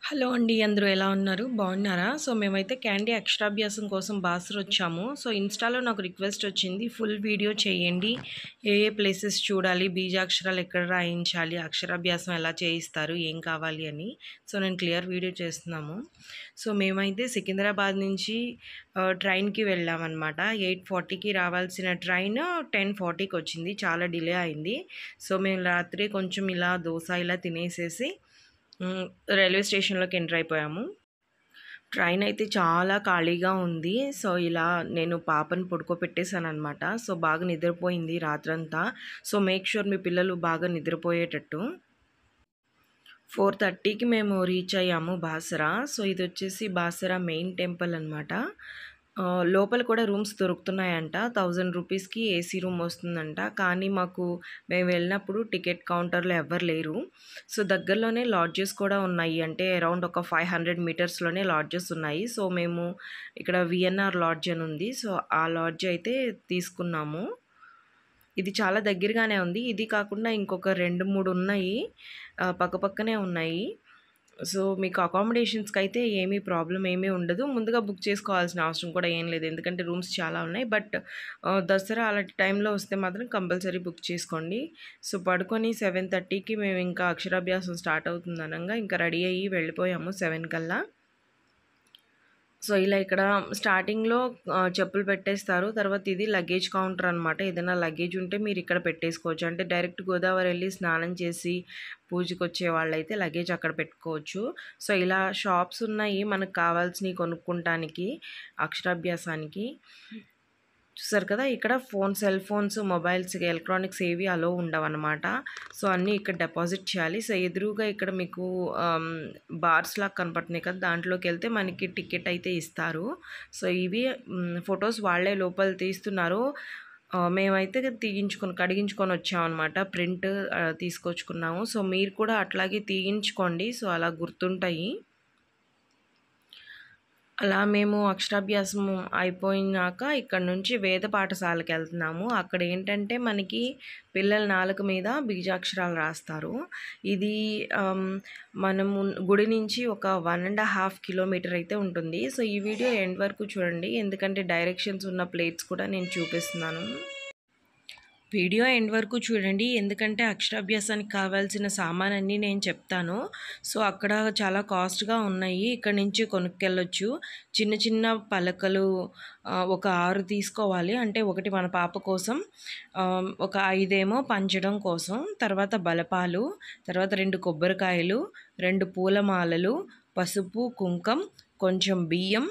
Hello అండి. అందరూ ఎలా ఉన్నారు? బాగున్నారా? మేమైతే క్యాండీ అక్షరాభ్యాసం కోసం బాసర వచ్చాము. ఇన్‌స్టాలో నాకు రిక్వెస్ట్ వచ్చింది. ఫుల్ వీడియో చేయండి. ఏ ఏ ప్లేసెస్ చూడాలి? బీజాక్షరాలు ఎక్కడ రాయించాలి? అక్షరాభ్యాసం ఎలా చేయిస్తారు? ఏం కావాలి అని. నేను క్లియర్ వీడియో చేస్తున్నాము. మేమైతే సికింద్రాబాద్ నుంచి ట్రైన్‌కి వెళ్ళామన్నమాట. 8:40కి రావాల్సిన ట్రైన్ 10:40కి వచ్చింది. చాలా డిలే అయింది. మేము రాత్రి కొంచెం ఇలా దోస ఇలా తినేసేసి రైల్వే స్టేషన్‌లోకి ఎంటర్ అయిపోయాము. ట్రైన్ అయితే చాలా ఖాళీగా ఉంది. ఇలా నేను పాపని పడుకోబెట్టేసాననమాట. బాగా నిద్రపోయింది రాత్రంతా. మేక్ ష్యూర్ మీ పిల్లలు బాగా నిద్రపోయేటట్టు. 4:30కి మేము రీచ్ అయ్యాము బాసర. ఇదొచ్చేసి బాసర మెయిన్ టెంపుల్ అనమాట. లోపల కూడా రూమ్స్ దొరుకుతున్నాయంట. 1000 రూపీస్‌కి ఏసీ రూమ్ వస్తుందంట. కానీ మేము వెళ్ళినప్పుడు టికెట్ కౌంటర్‌లో ఎవ్వరు లేరు. దగ్గరలోనే లాడ్జెస్ కూడా ఉన్నాయి. అంటే అరౌండ్ ఒక 500 మీటర్స్‌లోనే లాడ్జెస్ ఉన్నాయి. మేము ఇక్కడ వీఎన్ఆర్ లాడ్జ్ అని ఉంది. ఆ లాడ్జ్ అయితే తీసుకున్నాము. ఇది చాలా దగ్గరగానే ఉంది. ఇది కాకుండా ఇంకొక 2, 3 ఉన్నాయి. పక్కపక్కనే ఉన్నాయి. మీకు అకామిడేషన్స్‌కి అయితే ఏమీ ప్రాబ్లమ్ ఏమీ ఉండదు. ముందుగా బుక్ చేసుకోవాల్సిన అవసరం కూడా ఏం లేదు. ఎందుకంటే రూమ్స్ చాలా ఉన్నాయి. బట్ దసరా అలాంటి టైంలో వస్తే మాత్రం కంపల్సరీ బుక్ చేసుకోండి. పడుకొని 7:30కి మేము ఇంకా అక్షరాభ్యాసం స్టార్ట్ అవుతుందనంగా ఇంకా రెడీ అయ్యి వెళ్ళిపోయాము 7 కల్లా. ఇలా ఇక్కడ స్టార్టింగ్‌లో చెప్పులు పెట్టేస్తారు. తర్వాత ఇది లగేజ్ కౌంటర్ అనమాట. ఏదైనా లగేజ్ ఉంటే మీరు ఇక్కడ పెట్టేసుకోవచ్చు. అంటే డైరెక్ట్ గోదావరి వెళ్ళి స్నానం చేసి పూజకొచ్చే వాళ్ళైతే లగేజ్ అక్కడ పెట్టుకోవచ్చు. ఇలా షాప్స్ ఉన్నాయి మనకు కావాల్సినవి కొనుక్కుంటానికి అక్షరాభ్యాసానికి. చూసారు కదా, ఇక్కడ సెల్ ఫోన్స్, మొబైల్స్, ఎలక్ట్రానిక్స్ ఏవి అలో ఉండవన్నమాట. అన్నీ ఇక్కడ డిపాజిట్ చేయాలి. ఎదురుగా ఇక్కడ మీకు బార్స్ లాగా కనపడుతున్నాయి కదా, దాంట్లోకి వెళ్తే మనకి టికెట్ అయితే ఇస్తారు. ఇవి ఫొటోస్ వాళ్ళే లోపల తీస్తున్నారు. మేమైతే కడిగించుకొని వచ్చామన్నమాట. ప్రింట్ తీసుకొచ్చుకున్నాము. మీరు కూడా అట్లాగే తీయించుకోండి. అలా గుర్తుంటాయి. అలా మేము అక్షరాభ్యాసం అయిపోయినాక ఇక్కడ నుంచి వేద పాఠశాలకు వెళ్తున్నాము. అక్కడ ఏంటంటే మనకి పిల్లల నాలుక మీద బీజాక్షరాలు రాస్తారు. ఇది మనము గుడి నుంచి ఒక 1.5 కిలోమీటర్ అయితే ఉంటుంది. ఈ వీడియో ఎండ్ వరకు చూడండి. ఎందుకంటే డైరెక్షన్స్ ఉన్న ప్లేట్స్ కూడా నేను చూపిస్తున్నాను. వీడియో ఎండ్ వరకు చూడండి. ఎందుకంటే అక్షరాభ్యాసానికి కావాల్సిన సామానన్నీ నేను చెప్తాను. అక్కడ చాలా కాస్ట్‌గా ఉన్నాయి. ఇక్కడ నుంచి కొనుక్కెళ్ళొచ్చు. చిన్న చిన్న పలకలు ఒక 6 తీసుకోవాలి. అంటే ఒకటి మన పాప కోసం, ఒక 5 ఏమో పంచడం కోసం, తర్వాత బలపాలు, తర్వాత 2 కొబ్బరికాయలు, 2 పూలమాలలు, పసుపు, కుంకం, కొంచెం బియ్యం,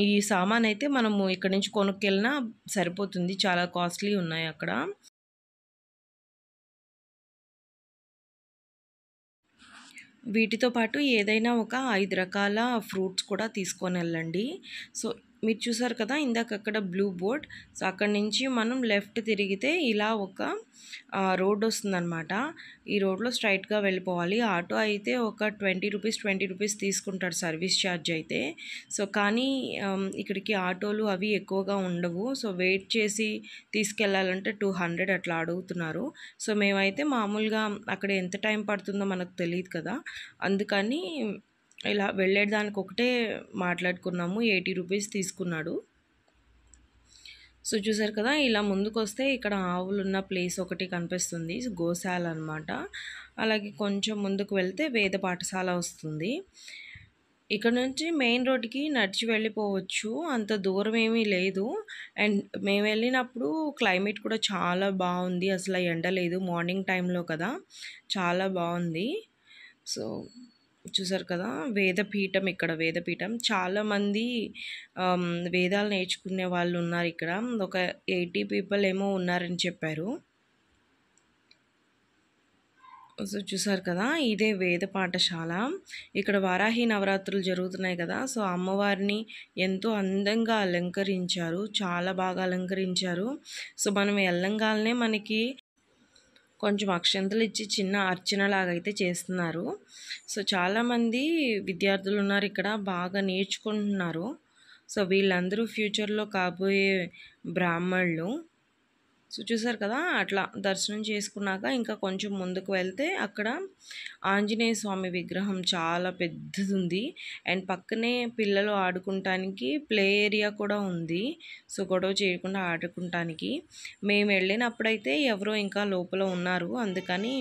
ఈ సామాన్ అయితే మనము ఇక్కడ నుంచి కొనుక్కెళ్ళినా సరిపోతుంది. చాలా కాస్ట్లీ ఉన్నాయి అక్కడ. వీటితో పాటు ఏదైనా ఒక 5 రకాల ఫ్రూట్స్ కూడా తీసుకొని వెళ్ళండి. మీరు చూసారు కదా ఇందాక అక్కడ బ్లూ బోర్డ్. అక్కడి నుంచి మనం లెఫ్ట్ తిరిగితే ఇలా ఒక రోడ్ వస్తుందన్నమాట. ఈ రోడ్లో స్ట్రైట్గా వెళ్ళిపోవాలి. ఆటో అయితే ఒక 20 రూపీస్ తీసుకుంటాడు సర్వీస్ ఛార్జ్ అయితే. కానీ ఇక్కడికి ఆటోలు అవి ఎక్కువగా ఉండవు. వెయిట్ చేసి తీసుకెళ్ళాలంటే 200 అట్లా అడుగుతున్నారు. మేమైతే మామూలుగా అక్కడ ఎంత టైం పడుతుందో మనకు తెలియదు కదా, అందుకని ఇలా వెళ్ళేదానికి ఒకటే మాట్లాడుకున్నాము. 80 రూపీస్ తీసుకున్నాడు. చూసారు కదా, ఇలా ముందుకొస్తే ఇక్కడ ఆవులున్న ప్లేస్ ఒకటి కనిపిస్తుంది. గోశాల అనమాట. అలాగే కొంచెం ముందుకు వెళ్తే వేద పాఠశాల వస్తుంది. ఇక్కడ నుంచి మెయిన్ రోడ్డుకి నడిచి వెళ్ళిపోవచ్చు. అంత దూరం ఏమీ లేదు. అండ్ మేము వెళ్ళినప్పుడు క్లైమేట్ కూడా చాలా బాగుంది. అసలు ఎండ లేదు. మార్నింగ్ టైంలో కదా, చాలా బాగుంది. చూసారు కదా, వేదపీఠం. ఇక్కడ వేదపీఠం చాలామంది వేదాలు నేర్చుకునే వాళ్ళు ఉన్నారు ఇక్కడ. ఒక 80 పీపుల్ ఏమో ఉన్నారని చెప్పారు. చూసారు కదా, ఇదే వేద పాఠశాల. ఇక్కడ వారాహి నవరాత్రులు జరుగుతున్నాయి కదా. అమ్మవారిని ఎంతో అందంగా అలంకరించారు. చాలా బాగా అలంకరించారు. మనం వెళ్ళంగానే మనకి కొంచెం అక్షంతలు ఇచ్చి చిన్న అర్చనలాగా అయితే చేస్తున్నారు. చాలామంది విద్యార్థులు ఉన్నారు ఇక్కడ, బాగా నేర్చుకుంటున్నారు. వీళ్ళందరూ ఫ్యూచర్లో కాబోయే బ్రాహ్మణులు. సో చూసారు కదా, అట్లా దర్శనం చేసుకున్నాక ఇంకా కొంచెం ముందుకు వెళ్తే అక్కడ ఆంజనేయ స్వామి విగ్రహం చాలా పెద్దది ఉంది. అండ్ పక్కనే పిల్లలు ఆడుకుంటానికి ప్లే ఏరియా కూడా ఉంది. సో గొడవ చేయకుండా ఆడుకుంటానికి. మేము వెళ్ళినప్పుడైతే ఎవరో ఇంకా లోపల ఉన్నారు, అందుకని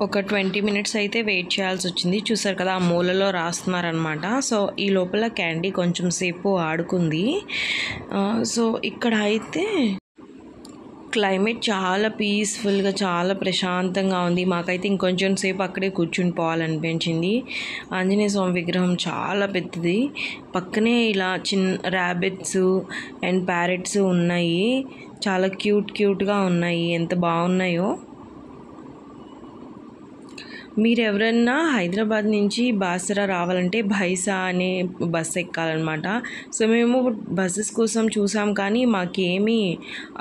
ఒక 20 మినిట్స్ అయితే వెయిట్ చేయాల్సి వచ్చింది. చూసారు కదా, ఆ మూలలో రాస్తున్నారనమాట. సో ఈ లోపల క్యాండీ కొంచెం సేపు ఆడుకుంది. సో ఇక్కడ అయితే క్లైమేట్ చాలా పీస్ఫుల్గా, చాలా ప్రశాంతంగా ఉంది. మాకైతే ఇంకొంచెం సేపు అక్కడే కూర్చుని పోవాలనిపించింది. ఆంజనేయ స్వామి విగ్రహం చాలా పెద్దది. పక్కనే ఇలా చిన్న ర్యాబిట్స్ అండ్ ప్యారెట్స్ ఉన్నాయి. చాలా క్యూట్గా ఉన్నాయి. ఎంత బాగున్నాయో. మీరు ఎవరన్నా హైదరాబాద్ నుంచి బాసరా రావాలంటే భైసా అనే బస్సు ఎక్కాలన్నమాట. సో మేము బస్సెస్ కోసం చూసాం, కానీ మాకేమీ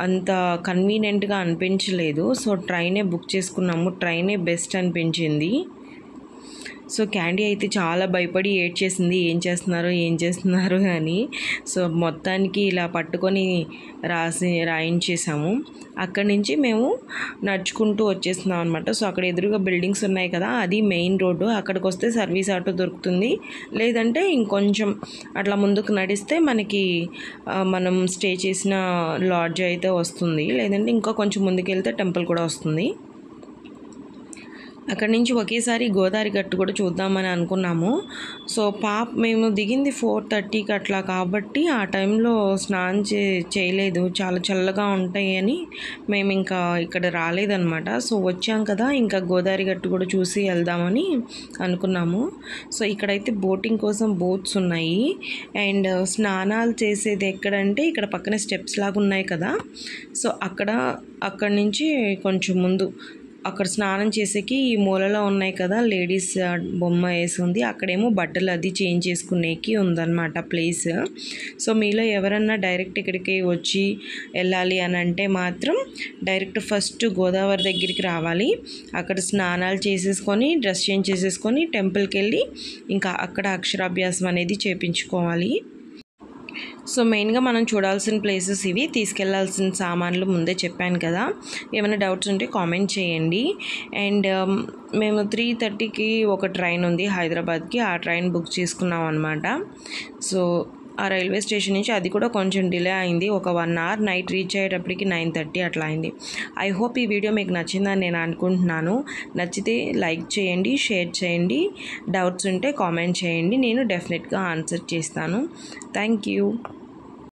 అంత కన్వీనియంట్గా అనిపించలేదు. సో ట్రైనే బుక్ చేసుకున్నాము. ట్రైనే బెస్ట్ అనిపించింది. సో క్యాండీ అయితే చాలా భయపడి ఏడ్చేసింది, ఏం చేస్తున్నారు అని. సో మొత్తానికి ఇలా పట్టుకొని రాయించేసాము. అక్కడి నుంచి మేము నడుచుకుంటూ వచ్చేస్తున్నాం అనమాట. సో అక్కడ ఎదురుగా బిల్డింగ్స్ ఉన్నాయి కదా, అది మెయిన్ రోడ్డు. అక్కడికి వస్తే సర్వీస్ ఆటో దొరుకుతుంది. లేదంటే ఇంకొంచెం అట్లా ముందుకు నడిస్తే మనకి మనం స్టే చేసిన లాడ్జ్ అయితే వస్తుంది. లేదంటే ఇంకా కొంచెం ముందుకు వెళ్తే టెంపుల్ కూడా వస్తుంది. అక్కడి నుంచి ఒకేసారి గోదావరి గట్టు కూడా చూద్దామని అనుకున్నాము. సో మేము దిగింది 4:30కి అట్లా, కాబట్టి ఆ టైంలో స్నానం చేయలేదు. చాలా చల్లగా ఉంటాయి అని మేము ఇంకా ఇక్కడ రాలేదన్నమాట. సో వచ్చాం కదా, ఇంకా గోదావరి గట్టు కూడా చూసి వెళ్దామని అనుకున్నాము. సో ఇక్కడైతే బోటింగ్ కోసం బోట్స్ ఉన్నాయి. అండ్ స్నానాలు చేసేది ఎక్కడంటే ఇక్కడ పక్కన స్టెప్స్ లాగా ఉన్నాయి కదా, సో అక్కడి నుంచి కొంచెం ముందు అక్కడ స్నానం చేసేకి ఈ మూలలో ఉన్నాయి కదా, లేడీస్ బొమ్మ వేసి ఉంది. అక్కడేమో బట్టలు అది చేంజ్ చేసుకునేకి ఉందన్నమాట ప్లేస్. సో మీలో ఎవరన్నా డైరెక్ట్ ఇక్కడికి వచ్చి వెళ్ళాలి అని అంటే మాత్రం డైరెక్ట్ ఫస్ట్ గోదావరి దగ్గరికి రావాలి. అక్కడ స్నానాలు చేసేసుకొని డ్రెస్ చేంజ్ చేసేసుకొని టెంపుల్కి వెళ్ళి ఇంకా అక్కడ అక్షరాభ్యాసం అనేది చేయించుకోవాలి. సో మెయిన్గా మనం చూడాల్సిన ప్లేసెస్ ఇవి. తీసుకెళ్లాల్సిన సామాన్లు ముందే చెప్పాను కదా. ఏమైనా డౌట్స్ ఉంటే కామెంట్ చేయండి. అండ్ మేము 3:30కి ఒక ట్రైన్ ఉంది హైదరాబాద్కి, ఆ ట్రైన్ బుక్ చేసుకున్నాం అనమాట. సో ఆ రైల్వే స్టేషన్ నుంచి అది కూడా కొంచెం డిలే అయింది. ఒక 1 hour నైట్ రీచ్ అయ్యేటప్పటికి 9:30 అట్లా అయింది. ఐ హోప్ ఈ వీడియో మీకు నచ్చిందని నేను అనుకుంటున్నాను. నచ్చితే లైక్ చేయండి, షేర్ చేయండి. డౌట్స్ ఉంటే కామెంట్ చేయండి, నేను డెఫినెట్గా ఆన్సర్ చేస్తాను. Thank you.